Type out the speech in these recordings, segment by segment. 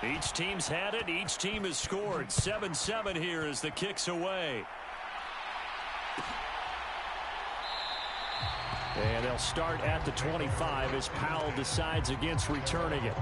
Each team's had it. Each team has scored. 7-7 here as the kick's away. And they'll start at the 25 as Powell decides against returning it.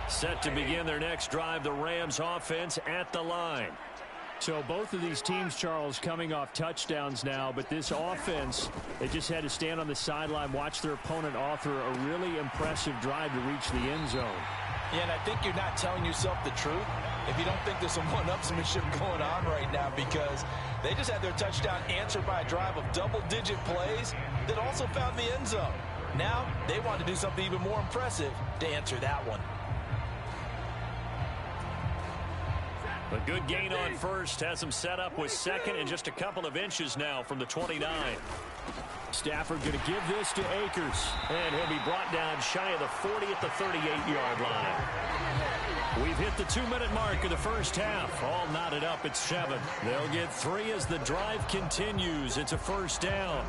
Set to begin their next drive, the Rams offense at the line. So both of these teams, Charles, coming off touchdowns now, but this offense, they just had to stand on the sideline, watch their opponent author a really impressive drive to reach the end zone. Yeah, and I think you're not telling yourself the truth if you don't think there's some one-upsmanship going on right now, because they just had their touchdown answered by a drive of double-digit plays that also found the end zone. Now they want to do something even more impressive to answer that one. A good gain on first has him set up with second and just a couple of inches now from the 29. Stafford going to give this to Akers. And he'll be brought down shy of the 40 at the 38-yard line. We've hit the 2-minute mark of the first half. All knotted up at 7. They'll get 3 as the drive continues. It's a first down.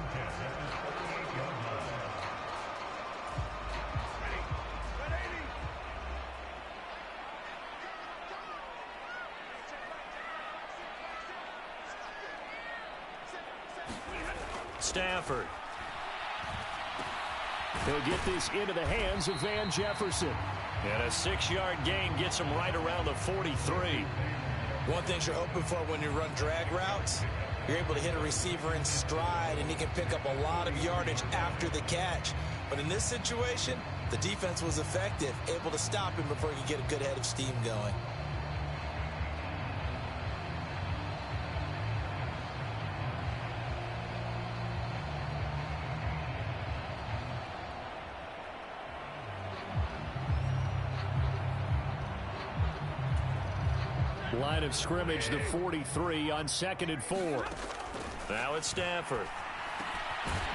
Stafford. He'll get this into the hands of Van Jefferson. And a 6-yard gain gets him right around the 43. One thing you're hoping for when you run drag routes, you're able to hit a receiver in stride, and he can pick up a lot of yardage after the catch. But in this situation, the defense was effective, able to stop him before he could get a good head of steam going. Line of scrimmage, the 43 on 2nd and 4. Now it's Stafford.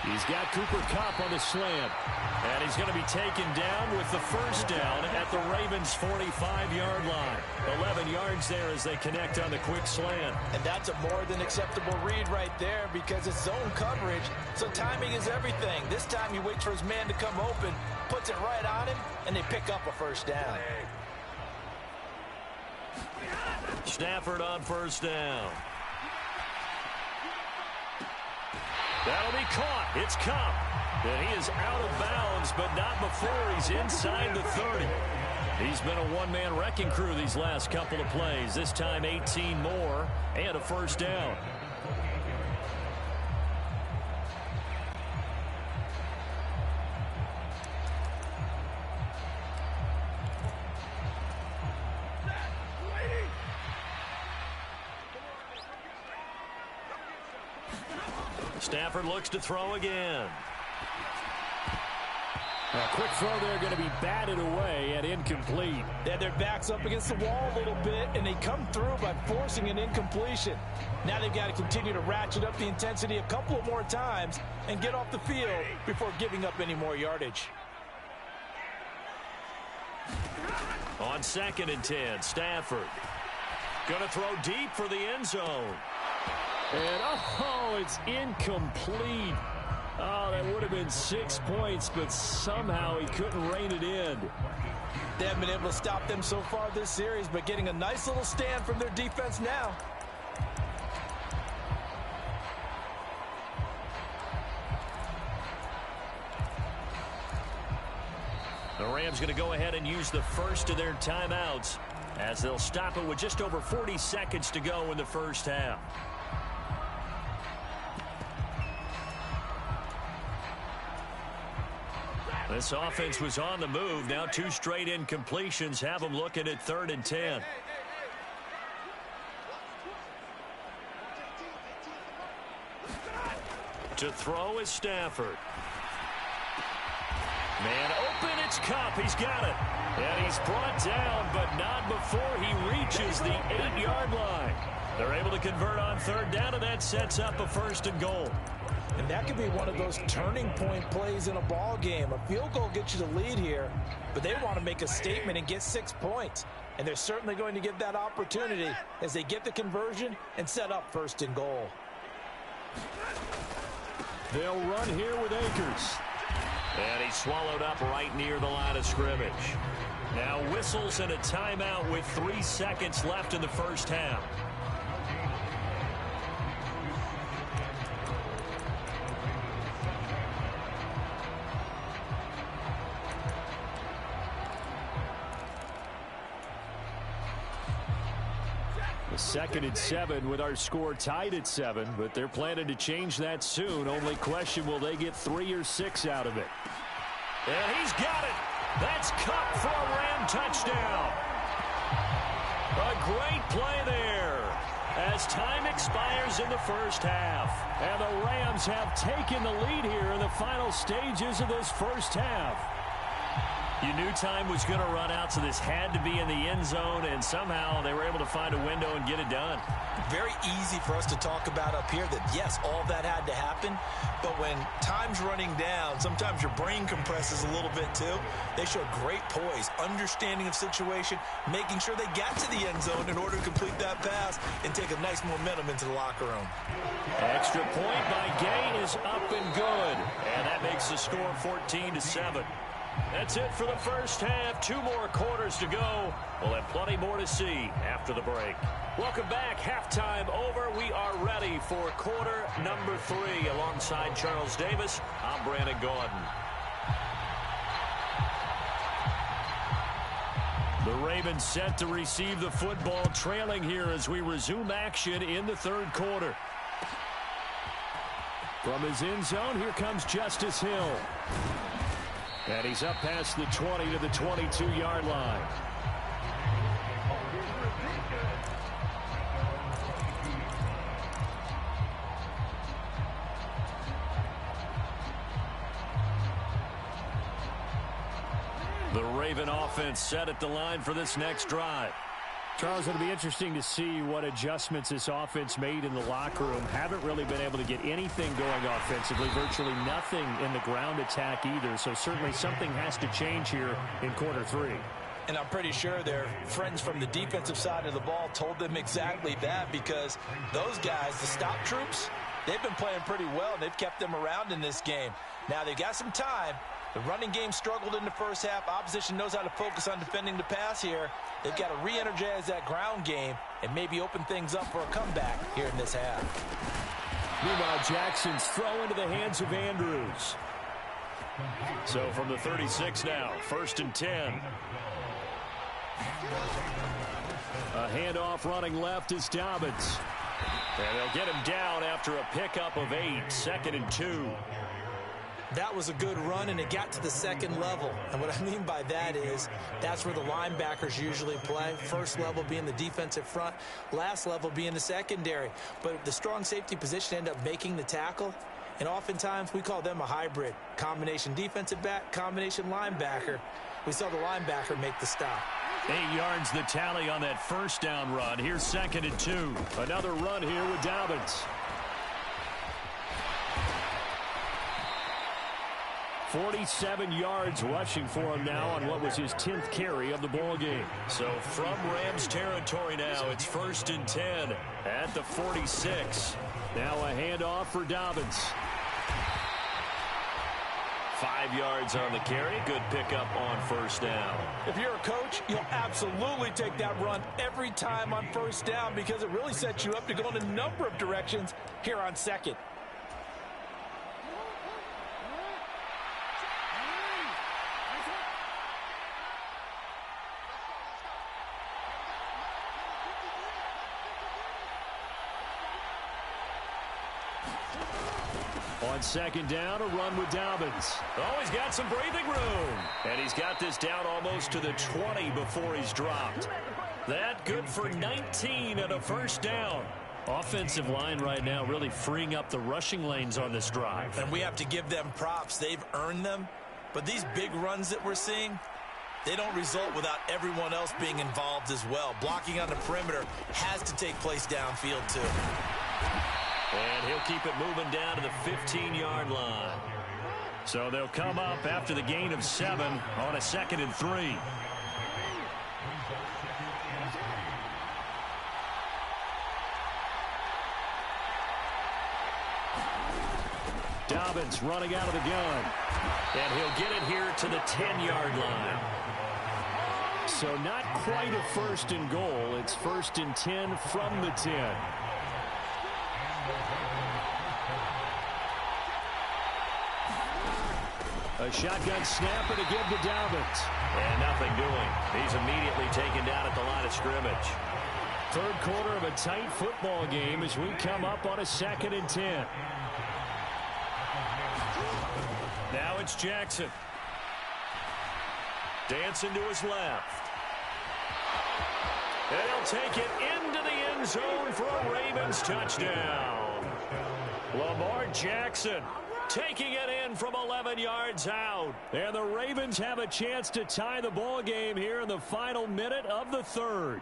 He's got Cooper Kupp on the slant. And he's going to be taken down with the first down at the Ravens' 45-yard line. 11 yards there as they connect on the quick slant. And that's a more than acceptable read right there because it's zone coverage, so timing is everything. This time he waits for his man to come open, puts it right on him, and they pick up a first down. Stafford on first down. That'll be caught. It's Kupp. And he is out of bounds, but not before he's inside the 30. He's been a one-man wrecking crew these last couple of plays. This time 18 more and a first down. Stafford looks to throw again. A quick throw there going to be batted away and incomplete. They had their backs up against the wall a little bit, and they come through by forcing an incompletion. Now they've got to continue to ratchet up the intensity a couple of more times and get off the field before giving up any more yardage. On 2nd and 10, Stafford going to throw deep for the end zone. And, oh, it's incomplete. Oh, that would have been 6 points, but somehow he couldn't rein it in. They haven't been able to stop them so far this series, but getting a nice little stand from their defense now. The Rams going to go ahead and use the first of their timeouts as they'll stop it with just over 40 seconds to go in the first half. This offense was on the move. Now 2 straight incompletions have them looking at 3rd and 10. To throw is Stafford. Man open, it's It's Cup. He's got it. And he's brought down, but not before he reaches the 8-yard line. They're able to convert on third down, and that sets up a 1st and goal. And that could be one of those turning point plays in a ball game. A field goal gets you the lead here, but they want to make a statement and get 6 points. And they're certainly going to get that opportunity as they get the conversion and set up 1st and goal. They'll run here with Akers. And he's swallowed up right near the line of scrimmage. Now whistles and a timeout with 3 seconds left in the first half. The 2nd and 7 with our score tied at 7, but they're planning to change that soon. Only question, will they get 3 or 6 out of it? And he's got it. That's Cup for a Ram touchdown. A great play there as time expires in the first half. And the Rams have taken the lead here in the final stages of this first half. You knew time was going to run out, so this had to be in the end zone, and somehow they were able to find a window and get it done. Very easy for us to talk about up here that, yes, all that had to happen, but when time's running down, sometimes your brain compresses a little bit too. They showed great poise, understanding of situation, making sure they got to the end zone in order to complete that pass and take a nice momentum into the locker room. Extra point by Gay is up and good, and that makes the score 14-7. That's it for the first half. 2 more quarters to go. We'll have plenty more to see after the break. Welcome back. Halftime over. We are ready for quarter number 3. Alongside Charles Davis, I'm Brandon Gaudin. The Ravens set to receive the football, trailing here as we resume action in the 3rd quarter. From his end zone, here comes Justice Hill. And he's up past the 20 to the 22-yard line. The Raven offense set at the line for this next drive. Charles, it'll be interesting to see what adjustments this offense made in the locker room. Haven't really been able to get anything going offensively, virtually nothing in the ground attack either. So certainly something has to change here in quarter 3. And I'm pretty sure their friends from the defensive side of the ball told them exactly that, because those guys, the stop troops, they've been playing pretty well, and they've kept them around in this game. Now they've got some time. The running game struggled in the first half. Opposition knows how to focus on defending the pass here. They've got to re-energize that ground game and maybe open things up for a comeback here in this half. Meanwhile, Jackson's throw into the hands of Andrews. So from the 36 now, 1st and 10. A handoff running left is Dobbins. And they'll get him down after a pickup of 8, 2nd and 2. That was a good run, and it got to the 2nd level. And what I mean by that is that's where the linebackers usually play. First level being the defensive front, last level being the secondary. But the strong safety position ended up making the tackle, and oftentimes we call them a hybrid. Combination defensive back, combination linebacker. We saw the linebacker make the stop. 8 yards the tally on that 1st down run. Here's 2nd and 2. Another run here with Dobbins. 47 yards rushing for him now on what was his 10th carry of the ball game. So from Rams territory now, it's 1st and 10 at the 46. Now a handoff for Dobbins. 5 yards on the carry. Good pickup on 1st down. If you're a coach, you'll absolutely take that run every time on 1st down, because it really sets you up to go in a number of directions here on 2nd. On 2nd down, a run with Dobbins. Oh, he's got some breathing room. And he's got this down almost to the 20 before he's dropped. That good for 19 and a 1st down. Offensive line right now really freeing up the rushing lanes on this drive. And we have to give them props. They've earned them. But these big runs that we're seeing, they don't result without everyone else being involved as well. Blocking on the perimeter has to take place downfield, too. And he'll keep it moving down to the 15-yard line. So they'll come up after the gain of 7 on a 2nd and 3. Dobbins running out of the gun. And he'll get it here to the 10-yard line. So not quite a 1st and goal. It's 1st and 10 from the 10. A shotgun snap and a give to Dobbins. And nothing doing. He's immediately taken down at the line of scrimmage. 3rd quarter of a tight football game as we come up on a 2nd and 10. Now it's Jackson. Dancing to his left. And he'll take it into the end zone for a Ravens touchdown. Lamar Jackson taking it in from 11 yards out. And the Ravens have a chance to tie the ball game here in the final minute of the 3rd.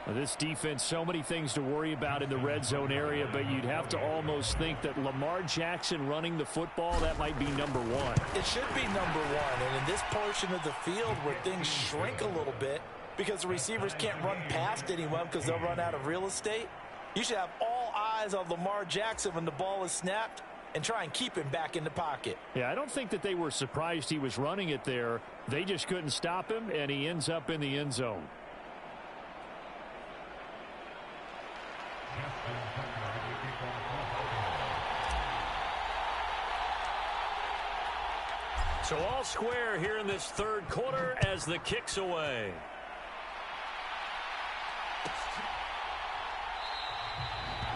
This defense, so many things to worry about in the red zone area, but you'd have to almost think that Lamar Jackson running the football, that might be number 1. It should be number 1, and in this portion of the field where things shrink a little bit because the receivers can't run past anyone because they'll run out of real estate, you should have all eyes on Lamar Jackson when the ball is snapped and try and keep him back in the pocket. Yeah, I don't think that they were surprised he was running it there. They just couldn't stop him, and he ends up in the end zone. So all square here in this 3rd quarter as the kick's away.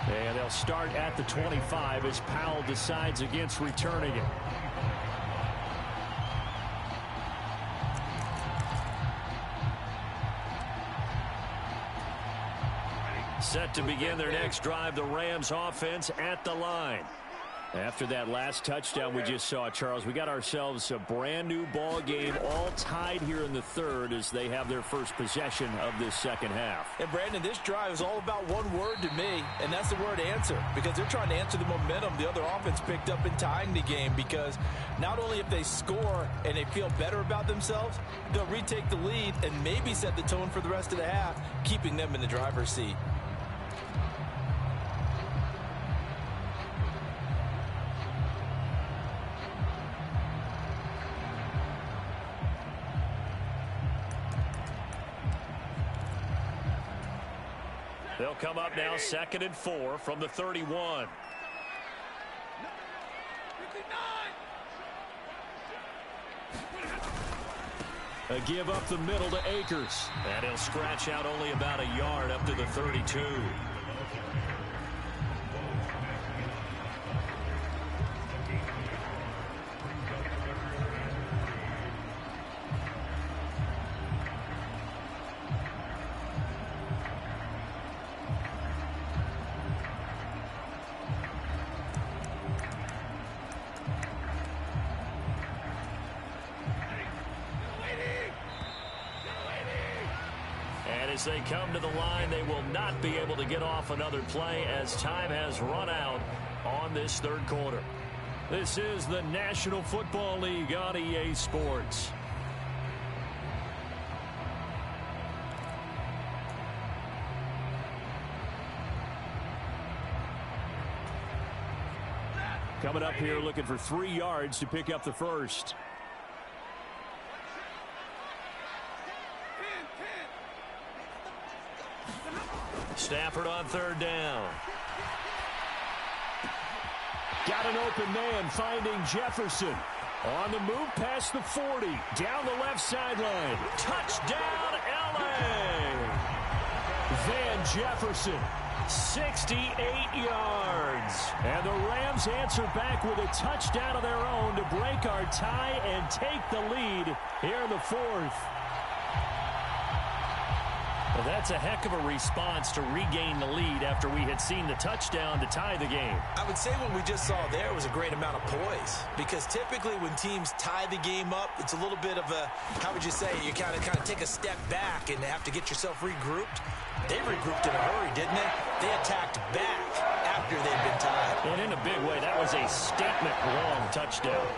And they'll start at the 25 as Powell decides against returning it. Set to begin their next drive, the Rams offense at the line. After that last touchdown we just saw, Charles, we got ourselves a brand new ball game, all tied here in the 3rd as they have their first possession of this 2nd half. And Brandon, this drive is all about one word to me, and that's the word answer, because they're trying to answer the momentum the other offense picked up in tying the game, because not only if they score and they feel better about themselves, they'll retake the lead and maybe set the tone for the rest of the half, keeping them in the driver's seat. They'll come up now 2nd and 4 from the 31. A give up the middle to Akers. And he'll scratch out only about a yard up to the 32. As they come to the line, they will not be able to get off another play as time has run out on this 3rd quarter. This is the National Football League on EA Sports. Coming up here looking for 3 yards to pick up the first. Stafford on 3rd down. Got an open man finding Jefferson. On the move past the 40. Down the left sideline. Touchdown, L.A. Van Jefferson. 68 yards. And the Rams answer back with a touchdown of their own to break our tie and take the lead here in the 4th. Well, that's a heck of a response to regain the lead after we had seen the touchdown to tie the game. I would say what we just saw there was a great amount of poise, because typically when teams tie the game up, it's a little bit of a, how would you say, you kind of take a step back and have to get yourself regrouped. They regrouped in a hurry, didn't they? They attacked back after they'd been tied. And in a big way, that was a statement-long touchdown.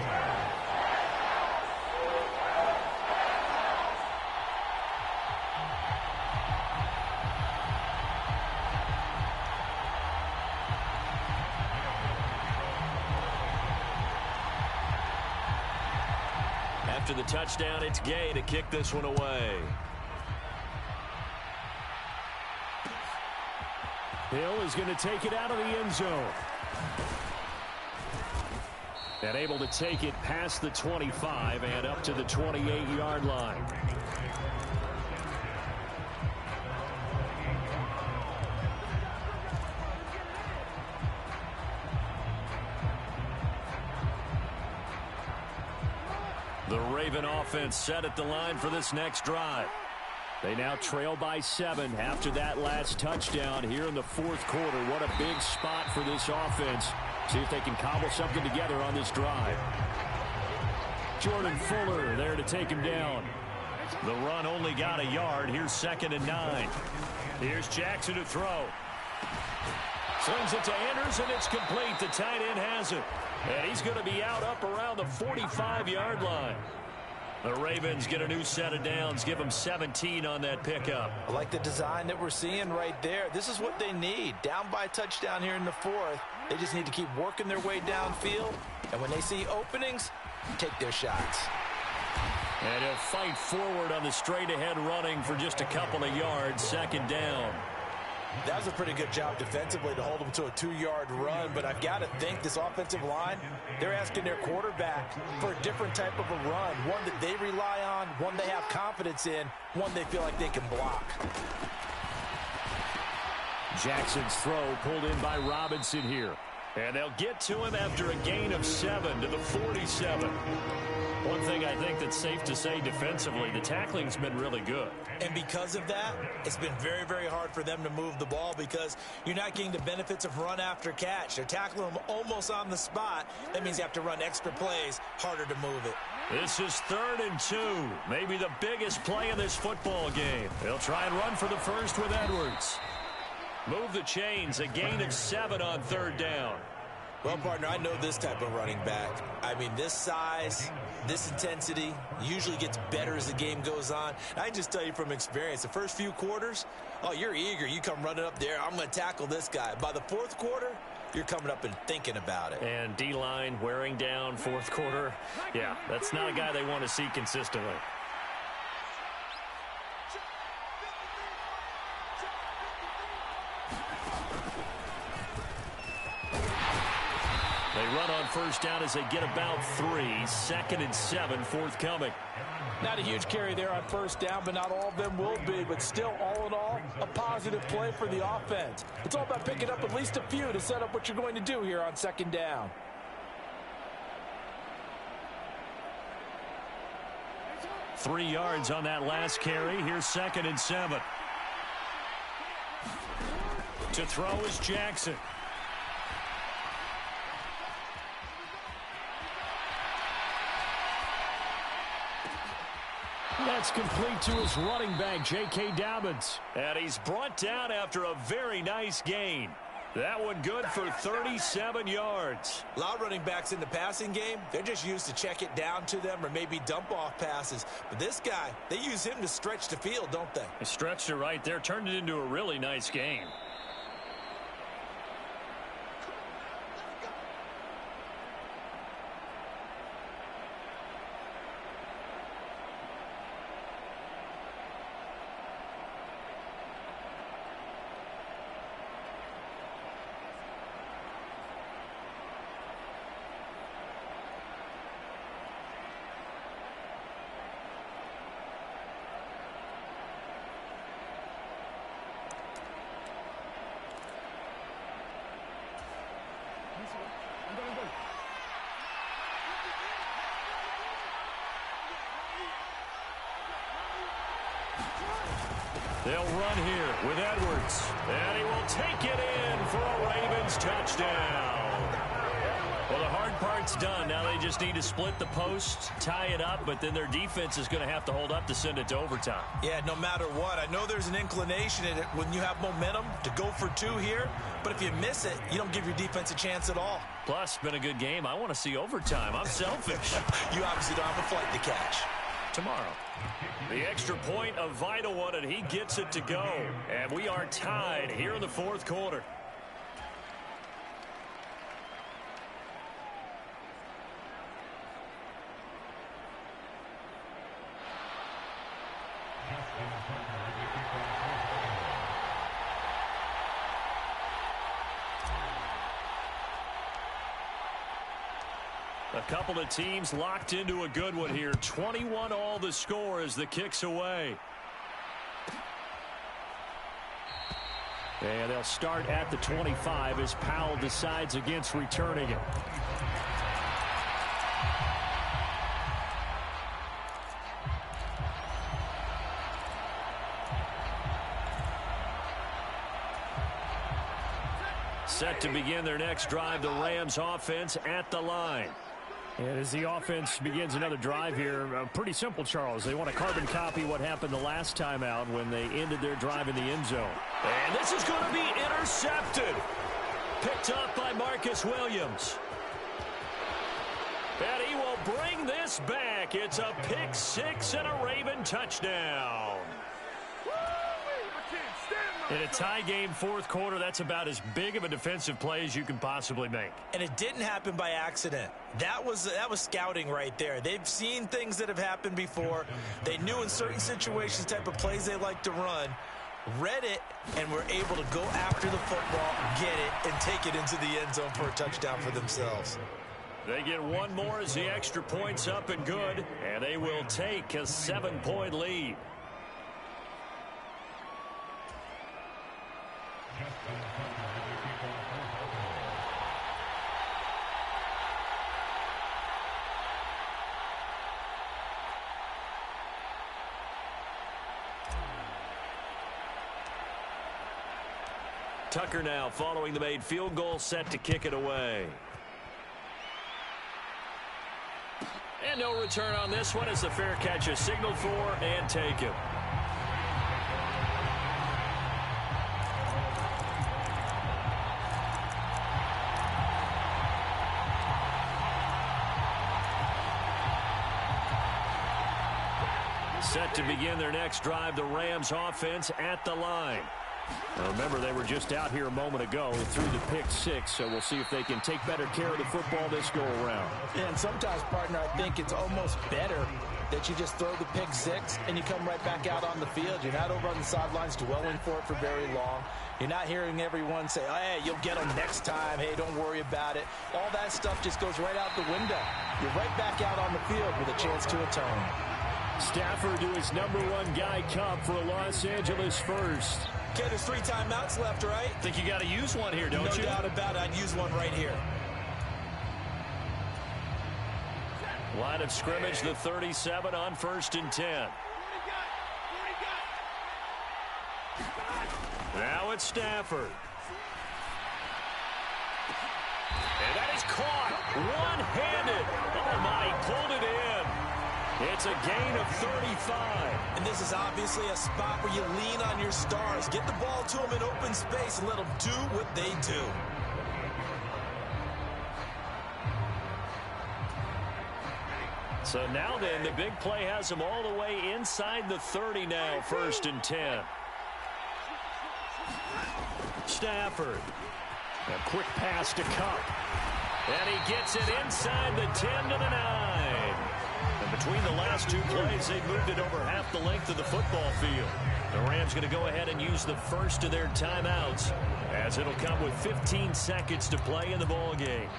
After the touchdown, it's Gay to kick this one away. Hill is going to take it out of the end zone. And able to take it past the 25 and up to the 28-yard line. The Raven offense set at the line for this next drive. They now trail by 7 after that last touchdown here in the fourth quarter. What a big spot for this offense. See if they can cobble something together on this drive. Jordan Fuller there to take him down. The run only got a yard. Here's 2nd and 9. Here's Jackson to throw. Slings it to Anders, and it's complete. The tight end has it. And he's going to be out up around the 45-yard line. The Ravens get a new set of downs, give them 17 on that pickup. I like the design that we're seeing right there. This is what they need. Down by a touchdown here in the fourth. They just need to keep working their way downfield. And when they see openings, take their shots. And he'll fight forward on the straight-ahead running for just a couple of yards. 2nd down. That was a pretty good job defensively to hold them to a 2-yard run, but I've got to think this offensive line, they're asking their quarterback for a different type of a run, one that they rely on, one they have confidence in, one they feel like they can block. Jackson's throw pulled in by Robinson here. And they'll get to him after a gain of 7 to the 47. One thing I think that's safe to say defensively, the tackling's been really good. And because of that, it's been very, very hard for them to move the ball because you're not getting the benefits of run after catch. They're tackling them almost on the spot. That means you have to run extra plays, harder to move it. This is 3rd and 2, maybe the biggest play in this football game. They'll try and run for the first with Edwards. Move the chains, a gain of 7 on 3rd down. Well, partner, I know this type of running back. I mean, this size, this intensity usually gets better as the game goes on. I can just tell you from experience, the first few quarters, oh, you're eager. You come running up there, I'm going to tackle this guy. By the fourth quarter, you're coming up and thinking about it. And D-line wearing down fourth quarter. Yeah, that's not a guy they want to see consistently. They run on first down as they get about 3. 2nd and 7 forthcoming. Not a huge carry there on first down, but not all of them will be. But still, all in all, a positive play for the offense. It's all about picking up at least a few to set up what you're going to do here on 2nd down. Three yards on that last carry. Here's 2nd and 7. To throw is Jackson. That's complete to his running back, J.K. Dobbins. And he's brought down after a very nice gain. That one good for 37 yards. A lot of running backs in the passing game, they're just used to check it down to them or maybe dump off passes. But this guy, they use him to stretch the field, don't they? They stretched it right there, turned it into a really nice game. They'll run here with Edwards. And he will take it in for a Ravens touchdown. Well, the hard part's done. Now they just need to split the post, tie it up, but then their defense is going to have to hold up to send it to overtime. Yeah, no matter what. I know there's an inclination in it when you have momentum to go for two here, but if you miss it, you don't give your defense a chance at all. Plus, been a good game. I want to see overtime. I'm selfish. You obviously don't have a flight to catch. Tomorrow. The extra point, a vital one, and he gets it to go. And we are tied here in the fourth quarter. A couple of teams locked into a good one here. 21 all the score as the kick's away. And they'll start at the 25 as Powell decides against returning it. Set to begin their next drive, the Rams offense at the line. And as the offense begins another drive here, pretty simple, Charles. They want to carbon copy what happened the last time out when they ended their drive in the end zone. And this is going to be intercepted. Picked up by Marcus Williams. And he will bring this back. It's a pick six and a Raven touchdown. In a tie game, fourth quarter, that's about as big of a defensive play as you can possibly make. And it didn't happen by accident. That was scouting right there. They've seen things that have happened before. They knew in certain situations type of plays they like to run, read it, and were able to go after the football, get it, and take it into the end zone for a touchdown for themselves. They get one more as the extra point's up and good, and they will take a 7-point lead. Tucker now following the made field goal, set to kick it away. And no return on this one as the fair catch is signaled for and taken. Set to begin their next drive, the Rams offense at the line. Now remember, they were just out here a moment ago and threw the pick six, so we'll see if they can take better care of the football this go-around. Yeah, and sometimes, partner, I think it's almost better that you just throw the pick six and you come right back out on the field. You're not over on the sidelines dwelling for it for very long. You're not hearing everyone say, oh, hey, you'll get them next time. Hey, don't worry about it. All that stuff just goes right out the window. You're right back out on the field with a chance to atone. Stafford to his #1 guy Cup for a Los Angeles first. Okay, there's 3 timeouts left, right? Think you got to use one here, don't you? No doubt about it. I'd use one right here. Line of scrimmage, the 37 on 1st and 10. Now it's Stafford. And that is caught one-handed. Oh, my, pulled it in. It's a gain of 35. And this is obviously a spot where you lean on your stars. Get the ball to them in open space and let them do what they do. So now then, the big play has them all the way inside the 30 now, 1st and 10. Stafford. A quick pass to Cup. And he gets it inside the 10 to the 9. And between the last 2 plays, they moved it over half the length of the football field. The Rams going to go ahead and use the first of their timeouts, as it'll come with 15 seconds to play in the ballgame.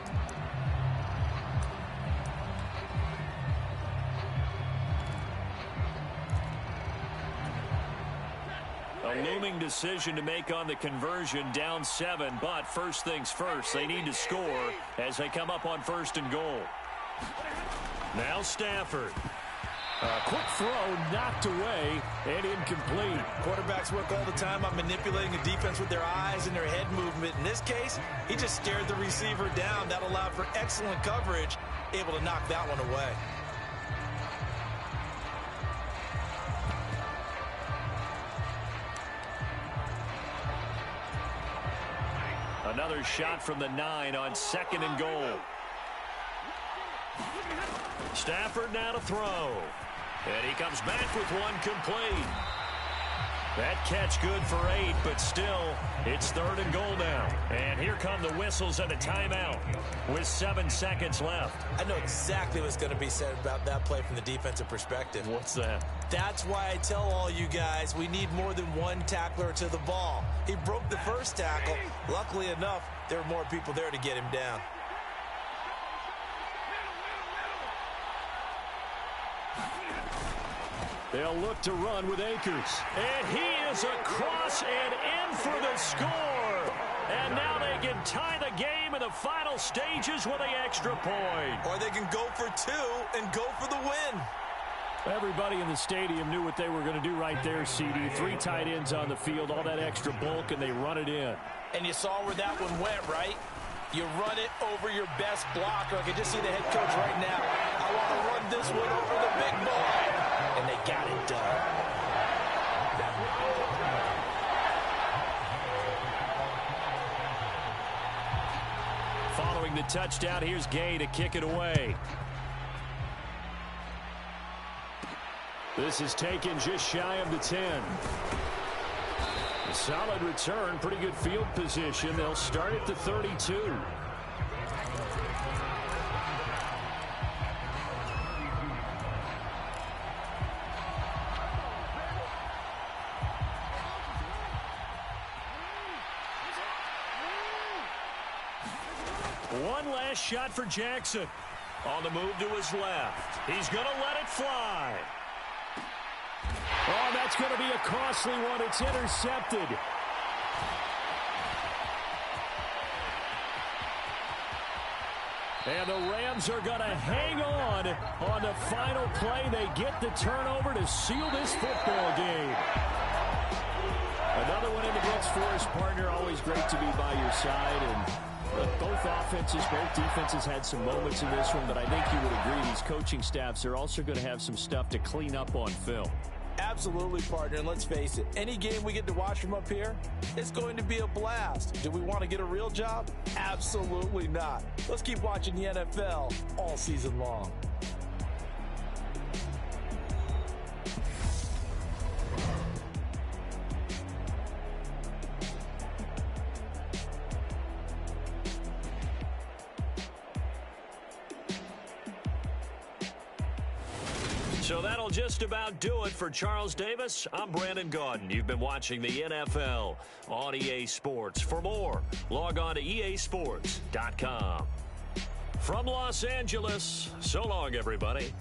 A looming decision to make on the conversion, down 7, but first things first, they need to score as they come up on 1st and goal. Now Stafford. Quick throw knocked away and incomplete. Quarterbacks work all the time on manipulating a defense with their eyes and their head movement. In this case, he just stared the receiver down. That allowed for excellent coverage, able to knock that one away. Another shot from the 9 on 2nd and goal. Stafford now to throw. And he comes back with one complete. That catch good for 8, but still, it's 3rd and goal now. And here come the whistles and a timeout with 7 seconds left. I know exactly what's going to be said about that play from the defensive perspective. What's that? That's why I tell all you guys we need more than one tackler to the ball. He broke the first tackle. Luckily enough, there were more people there to get him down. They'll look to run with Akers. And he is across and in for the score. And now they can tie the game in the final stages with an extra point. Or they can go for 2 and go for the win. Everybody in the stadium knew what they were going to do right there, CD. 3 tight ends on the field, all that extra bulk, and they run it in. And you saw where that one went, right? You run it over your best blocker. I can just see the head coach right now. I want to run this one over the big boy. And they got it done. Following the touchdown, here's Gay to kick it away. This is taken just shy of the 10. A solid return, pretty good field position. They'll start at the 32. One last shot for Jackson. On the move to his left. He's going to let it fly. Oh, that's going to be a costly one. It's intercepted. And the Rams are going to hang on the final play. They get the turnover to seal this football game. Another one in the books for his partner. Always great to be by your side. And look, both offenses, both defenses had some moments in this one, but I think you would agree these coaching staffs are also going to have some stuff to clean up on film. Absolutely, partner, and let's face it, any game we get to watch from up here, it's going to be a blast. Do we want to get a real job? Absolutely not. Let's keep watching the NFL all season long. So that'll just about do it for Charles Davis. I'm Brandon Gaudin. You've been watching the NFL on EA Sports. For more, log on to easports.com. From Los Angeles, so long, everybody.